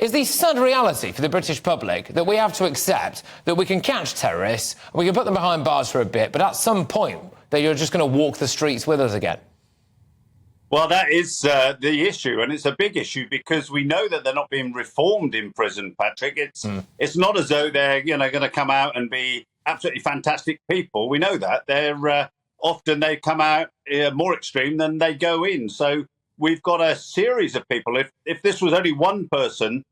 is the sad reality for the British public that we have to accept that we can catch terrorists, and we can put them behind bars for a bit, but at some point that you're just going to walk the streets with us again. Well, that is the issue, and it's a big issue because we know that they're not being reformed in prison, Patrick. It's not as though they're going to come out and be absolutely fantastic people. We know that they're often they come out more extreme than they go in. So we've got a series of people. If this was only one person,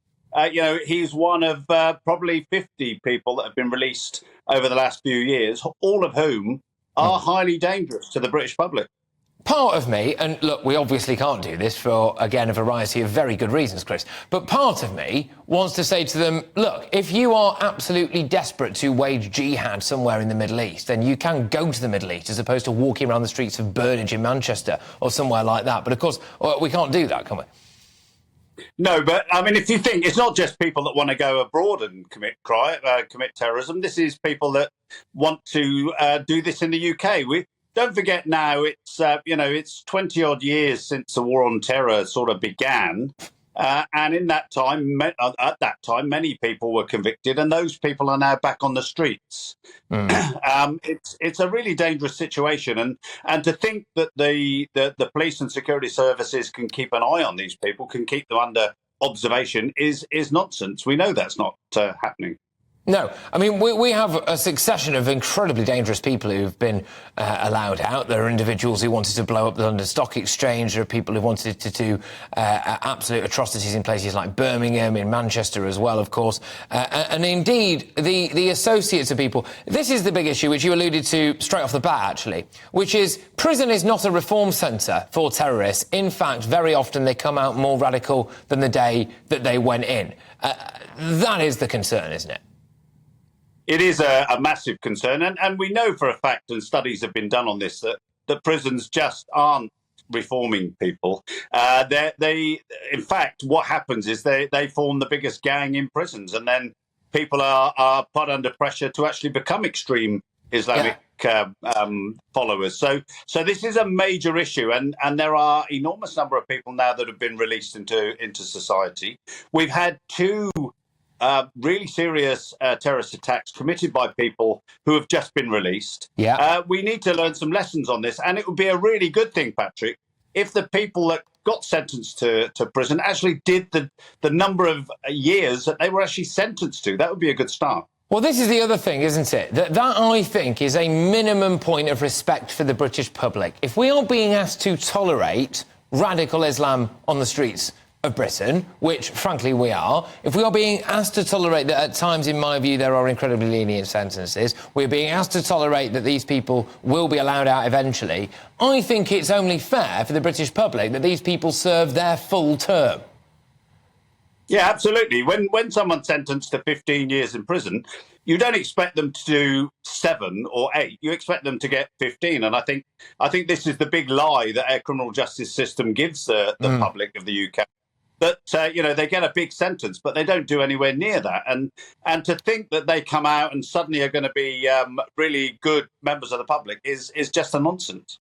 he's one of probably 50 people that have been released over the last few years, all of whom are highly dangerous to the British public. Part of me, and look, we obviously can't do this for, again, a variety of very good reasons, Chris, but part of me wants to say to them, look, if you are absolutely desperate to wage jihad somewhere in the Middle East, then you can go to the Middle East as opposed to walking around the streets of Burnage in Manchester or somewhere like that. But, of course, we can't do that, can we? No, but, I mean, if you think, it's not just people that want to go abroad and commit terrorism. This is people that want to do this in the UK. Don't forget now, it's 20 odd years since the war on terror sort of began. And in that time, many people were convicted, and those people are now back on the streets. It's a really dangerous situation. And to think that the police and security services can keep an eye on these people, can keep them under observation is nonsense. We know that's not happening. No, I mean, we have a succession of incredibly dangerous people who've been allowed out. There are individuals who wanted to blow up the London Stock Exchange. There are people who wanted to do absolute atrocities in places like Birmingham, in Manchester as well, of course. And indeed, the associates of people. This is the big issue, which you alluded to straight off the bat, actually, which is prison is not a reform centre for terrorists. In fact, very often they come out more radical than the day that they went in. That is the concern, isn't it? It is a massive concern, and we know for a fact, and studies have been done on this, that prisons just aren't reforming people. In fact, what happens is they form the biggest gang in prisons, and then people are put under pressure to actually become extreme Islamic followers. So this is a major issue, and there are enormous number of people now that have been released into society. We've had two really serious terrorist attacks committed by people who have just been released. We need to learn some lessons on this, and it would be a really good thing, Patrick, if the people that got sentenced to prison actually did the number of years that they were actually sentenced to. That would be a good start. Well, this is the other thing, isn't it? That I think is a minimum point of respect for the British public. If we are being asked to tolerate radical Islam on the streets of Britain, which, frankly, we are, if we are being asked to tolerate that at times, in my view, there are incredibly lenient sentences, we're being asked to tolerate that these people will be allowed out eventually, I think it's only fair for the British public that these people serve their full term. Yeah, absolutely. When someone's sentenced to 15 years in prison, you don't expect them to do 7 or 8. You expect them to get 15. And I think this is the big lie that our criminal justice system gives the public of the UK. That, they get a big sentence, but they don't do anywhere near that. And to think that they come out and suddenly are going to be really good members of the public is just a nonsense.